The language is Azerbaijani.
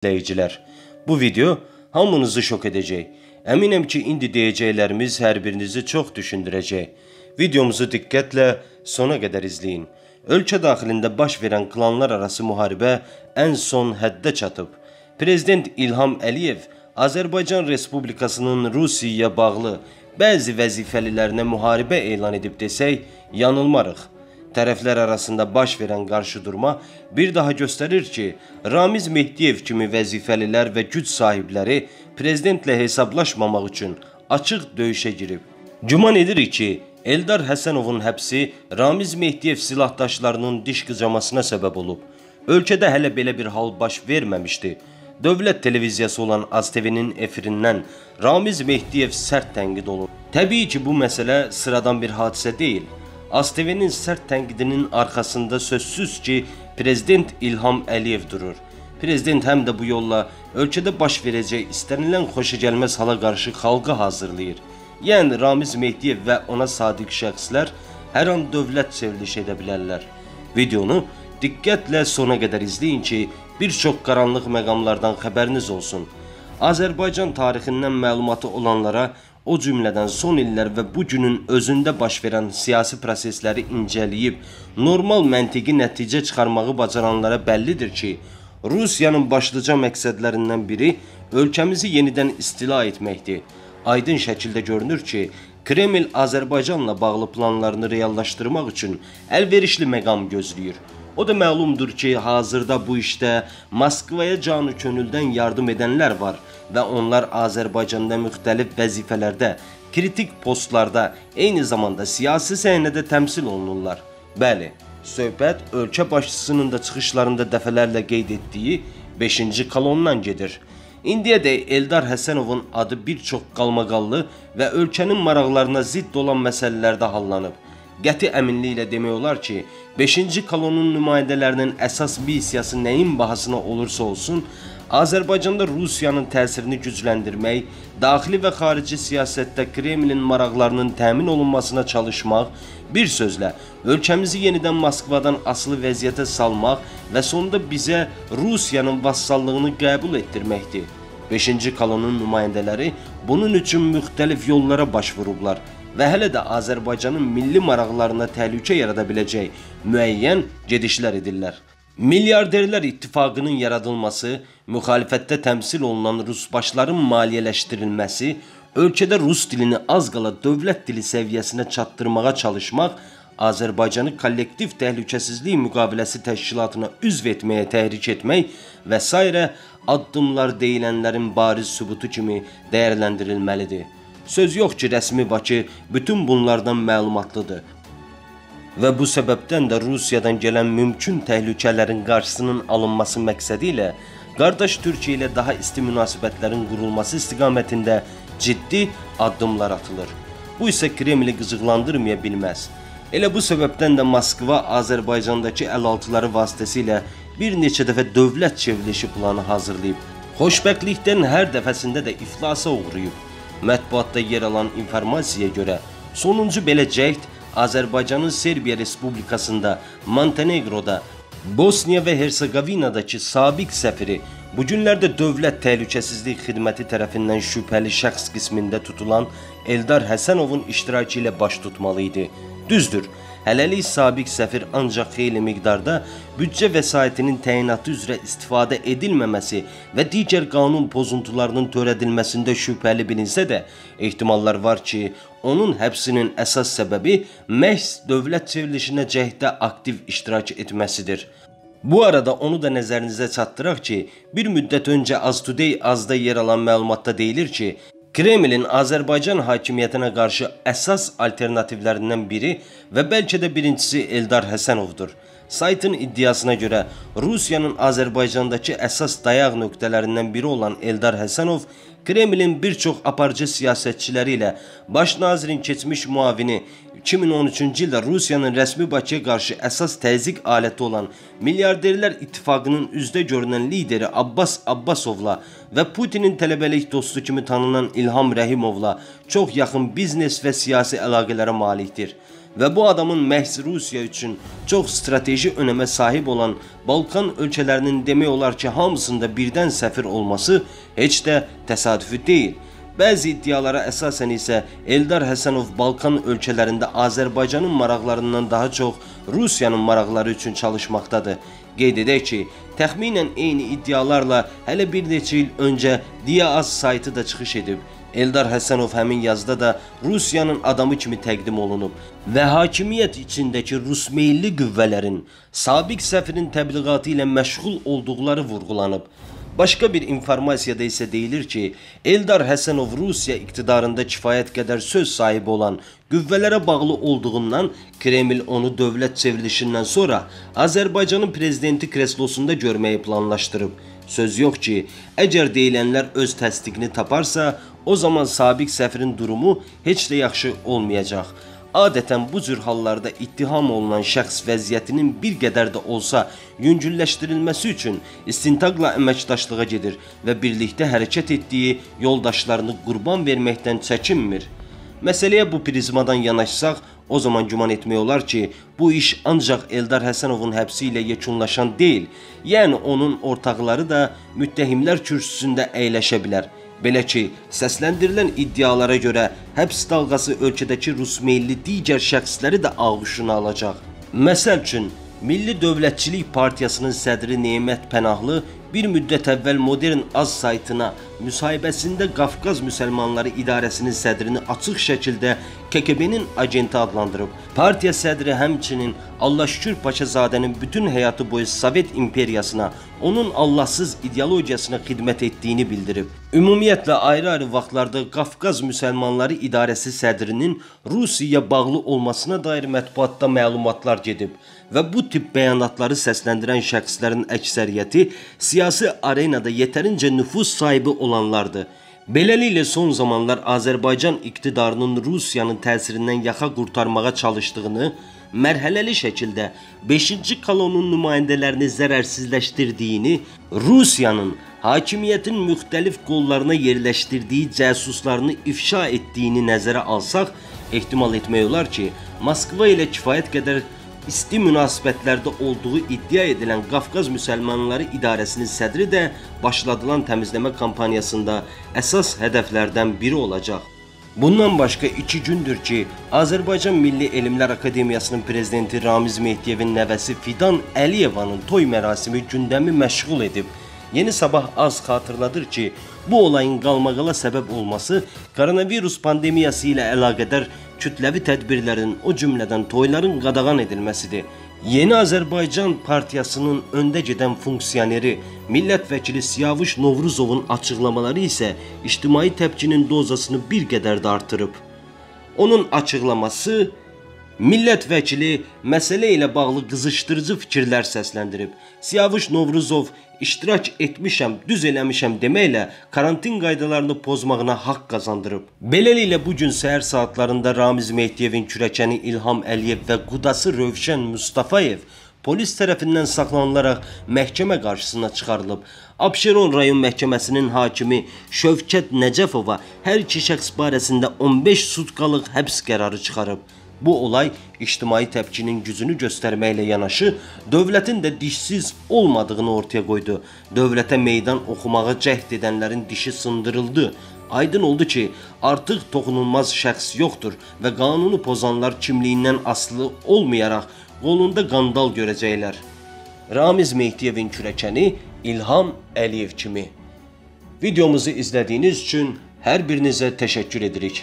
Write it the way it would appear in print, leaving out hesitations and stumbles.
izləyicilər, bu video hamınızı şok edəcək. Əminəm ki, indi deyəcəklərimiz hər birinizi çox düşündürəcək. Videomuzu diqqətlə sona qədər izləyin. Ölkə daxilində baş verən klanlar arası müharibə ən son həddə çatıb. Prezident İlham Əliyev Azərbaycan Respublikasının Rusiyaya bağlı bəzi vəzifəlilərinə müharibə elan edib desək, yanılmarıq. Tərəflər arasında baş verən qarşıdurma bir daha göstərir ki, Ramiz Mehdiyev kimi vəzifəlilər və güc sahibləri prezidentlə hesablaşmamaq üçün açıq döyüşə girib. Güman edirik ki, Eldar Həsənovun həbsi Ramiz Mehdiyev silahdaşlarının diş qıcamasına səbəb olub. Ölkədə hələ belə bir hal baş verməmişdi. Dövlət televiziyası olan AzTV-nin efirindən Ramiz Mehdiyev sərt tənqid olunub. Təbii ki, bu məsələ sıradan bir hadisə deyil. AzTV-nin sərt tənqidinin arxasında sözsüz ki, Prezident İlham Əliyev durur. Prezident həm də bu yolla ölkədə baş verəcək istənilən xoşagəlməz hala qarşı xalqı hazırlayır. Yəni Ramiz Mehdiyev və ona sadiq şəxslər hər an dövlət çevrilişi edə bilərlər. Videonu diqqətlə sona qədər izləyin ki, bir çox qaranlıq məqamlardan xəbəriniz olsun. Azərbaycan tarixindən məlumatı olanlara, o cümlədən son illər və bu günün özündə baş verən siyasi prosesləri incələyib, normal məntiqi nəticə çıxarmağı bacaranlara bəllidir ki, Rusiyanın başlıca məqsədlərindən biri ölkəmizi yenidən istila etməkdir. Aydın şəkildə görünür ki, Kreml Azərbaycanla bağlı planlarını reallaşdırmaq üçün əlverişli məqam gözləyir. O da məlumdur ki, hazırda bu işdə Moskvaya canı könüldən yardım edənlər var və onlar Azərbaycanda müxtəlif vəzifələrdə, kritik postlarda, eyni zamanda siyasi səhnədə təmsil olunurlar. Bəli, söhbət ölkə başçısının da çıxışlarında dəfələrlə qeyd etdiyi 5-ci kolondan gedir. İndiyədək Eldar Həsənovun adı bir çox qalmaqallı və ölkənin maraqlarına zidd olan məsələlərdə hallanıb. Qəti əminliklə demək olar ki, 5-ci kolonun nümayəndələrinin əsas missiyası nəyin bahasına olursa olsun, Azərbaycanda Rusiyanın təsirini gücləndirmək, daxili və xarici siyasətdə Kremlin maraqlarının təmin olunmasına çalışmaq, bir sözlə, ölkəmizi yenidən Moskvadan asılı vəziyyətə salmaq və sonunda bizə Rusiyanın vassallığını qəbul etdirməkdir. 5-ci kolonun nümayəndələri bunun üçün müxtəlif yollara başvurublar və hələ də Azərbaycanın milli maraqlarına təhlükə yarada biləcək müəyyən gedişlər edirlər. Milyarderlər ittifaqının yaradılması, müxalifətdə təmsil olunan rusbaşların maliyyələşdirilməsi, ölkədə rus dilini az qala dövlət dili səviyyəsinə çatdırmağa çalışmaq, Azərbaycanı kollektiv təhlükəsizlik müqaviləsi təşkilatına üzv etməyə təhrik etmək və s. addımlar deyilənlərin bariz sübutu kimi dəyərləndirilməlidir. Söz yox ki, rəsmi Bakı bütün bunlardan məlumatlıdır və bu səbəbdən də Rusiyadan gələn mümkün təhlükələrin qarşısının alınması məqsədi ilə qardaş Türkiyə ilə daha isti münasibətlərin qurulması istiqamətində ciddi addımlar atılır. Bu isə Kremli qıcıqlandırmaya bilməz. Elə bu səbəbdən də Moskva Azərbaycandakı əlaltıları vasitəsilə bir neçə dəfə dövlət çevrilişi planı hazırlayıb. Xoşbəxtlikdən hər dəfəsində də iflasa uğrayıb. Mətbuatda yer alan informasiyaya görə sonuncu belə cəhd Azərbaycanın Serbiya Respublikasında, Montenegroda, Bosniya və Hersegovinadakı sabiq səfiri, bu günlərdə Dövlət Təhlükəsizlik Xidməti tərəfindən şübhəli şəxs qismində tutulan Eldar Həsənovun iştirakı ilə baş tutmalı idi. Düzdür, hələlik sabiq səfir ancaq xeyli miqdarda büdcə vəsaitinin təyinatı üzrə istifadə edilməməsi və digər qanun pozuntularının törədilməsində şübhəli bilinsə də, ehtimallar var ki, onun həbsinin əsas səbəbi məhz dövlət çevrilişinə cəhddə aktiv iştirak etməsidir. Bu arada onu da nəzərinizə çatdıraq ki, bir müddət öncə AzToday azda yer alan məlumatda deyilir ki, Kremlin Azərbaycan hakimiyyətinə qarşı əsas alternativlərindən biri və bəlkə də birincisi Eldar Həsənovdur. Saytın iddiasına görə Rusiyanın Azərbaycandakı əsas dayaq nöqtələrindən biri olan Eldar Həsənov, Kremlin bir çox aparıcı siyasətçiləri ilə baş nazirin keçmiş müavini 2013-cü ildə Rusiyanın rəsmi Bakıya qarşı əsas təzyiq aləti olan milyarderlər ittifaqının üzdə görünən lideri Abbas Abbasovla və Putinin tələbəlik dostu kimi tanınan İlham Rəhimovla çox yaxın biznes və siyasi əlaqələrə malikdir. ve bu adamın məhz Rusiya üçün çox strateji önəmə sahib olan Balkan ölkələrinin demək olar ki, hamısında birdən səfir olması heç də təsadüfi deyil. Bəzi iddialara əsasən isə Eldar Həsənov Balkan ölkələrində Azərbaycanın maraqlarından daha çox Rusiyanın maraqları üçün çalışmaqdadır. Qeyd edək ki, təxminən eyni iddialarla hələ bir neçə il öncə Diaz saytı da çıxış edib. Eldar Həsənov həmin yazda da Rusiyanın adamı kimi təqdim olunub və hakimiyyət içindəki Rusmeyilli qüvvələrin sabiq səfirin təbliğatı ilə məşğul olduqları vurğulanıb. Başqa bir informasiyada isə deyilir ki, Eldar Həsənov Rusiya iqtidarında kifayət qədər söz sahibi olan qüvvələrə bağlı olduğundan Kreml onu dövlət çevrilişindən sonra Azərbaycanın prezidenti kreslosunda görməyi planlaşdırıb. Söz yox ki, əgər deyilənlər öz təsdiqini taparsa, o zaman sabiq səfirin durumu heç də yaxşı olmayacaq. Adətən bu cür hallarda ittiham olunan şəxs vəziyyətinin bir qədər də olsa yüngülləşdirilməsi üçün istintaqla əməkdaşlığa gedir və birlikdə hərəkət etdiyi yoldaşlarını qurban verməkdən çəkinmir. Məsələyə bu prizmadan yanaşsaq, o zaman güman etmək olar ki, bu iş ancaq Eldar Həsənovun həbsi ilə yekunlaşan deyil, yəni onun ortaqları da müttəhimlər kürsüsündə əyləşə bilər. Belə ki, səsləndirilən iddialara görə həbs dalğası ölkədəki Rusmeyilli digər şəxsləri də ağuşuna alacaq. Məsəl üçün, Milli Dövlətçilik Partiyasının sədri Nemət Pənahlı bir müddət əvvəl Modern Az saytına müsahibəsində Qafqaz Müsəlmanları İdarəsinin sədrini açıq şəkildə KGB-nin agenti adlandırıb. Partiya sədri həmçinin Allahşükür Paşazadənin bütün həyatı boyu Sovet imperiyasına, onun Allahsız ideologiyasına xidmət etdiyini bildirib. Ümumiyyətlə, ayrı-ayrı vaxtlarda Qafqaz Müsəlmanları İdarəsi sədrinin Rusiyaya bağlı olmasına dair mətbuatda məlumatlar gedib və bu tip bəyanatları səsləndirən şəxslərin əksəriyyəti siyasi arenada yetərincə nüfuz sahibi olanlardır. Beləliklə, son zamanlar Azərbaycan iqtidarının Rusiyanın təsirindən yaxa qurtarmağa çalışdığını, mərhələli şəkildə 5-ci kolonun nümayəndələrini zərərsizləşdirdiyini, Rusiyanın hakimiyyətin müxtəlif qollarına yerləşdirdiyi cəsuslarını ifşa etdiyini nəzərə alsaq, ehtimal etmək olar ki, Moskva ilə kifayət qədər isti münasibətlərdə olduğu iddia edilən Qafqaz Müsəlmanları İdarəsinin sədri də başladılan təmizləmə kampaniyasında əsas hədəflərdən biri olacaq. Bundan başqa 2 gündür ki, Azərbaycan Milli Elmlər Akademiyasının prezidenti Ramiz Mehdiyevin nəvəsi Fidan Əliyevanın toy mərasimi gündəmi məşğul edib. Yeni Sabah az xatırladır ki, bu olayın qalmaqala səbəb olması koronavirus pandemiyası ilə əlaqədar kütləvi tədbirlərin, o cümlədən toyların qadağan edilməsidir. Yeni Azərbaycan Partiyasının öndə gedən funksioneri, millət vəkili Siyavuş Novruzovun açıqlamaları isə ictimai təpkinin dozasını bir qədər də artırıb. Onun açıqlaması, millət vəkili məsələ ilə bağlı qızışdırıcı fikirlər səsləndirib. Siyavuş Novruzov iştirak etmişəm, düz eləmişəm deməklə karantin qaydalarını pozmağına haqq qazandırıb. Beləliklə, bugün səhər saatlarında Ramiz Mehdiyevin kürəkəni İlham Əliyev və qudası Rövşən Mustafayev polis tərəfindən saxlanılaraq məhkəmə qarşısına çıxarılıb. Abşeron rayon məhkəməsinin hakimi Şövkət Nəcəfova hər iki şəxs barəsində 15 sutkalıq həbs qərarı çıxarıb. Bu olay ictimai təpkinin gücünü göstərməklə yanaşı, dövlətin də dişsiz olmadığını ortaya qoydu. Dövlətə meydan oxumağa cəhd edənlərin dişi sındırıldı. Aydın oldu ki, artıq toxunulmaz şəxs yoxdur və qanunu pozanlar kimliyindən asılı olmayaraq qolunda qandal görəcəklər. Ramiz Mehdiyevin kürəkəni İlham Əliyev kimi. Videomuzu izlədiyiniz üçün hər birinizə təşəkkür edirik.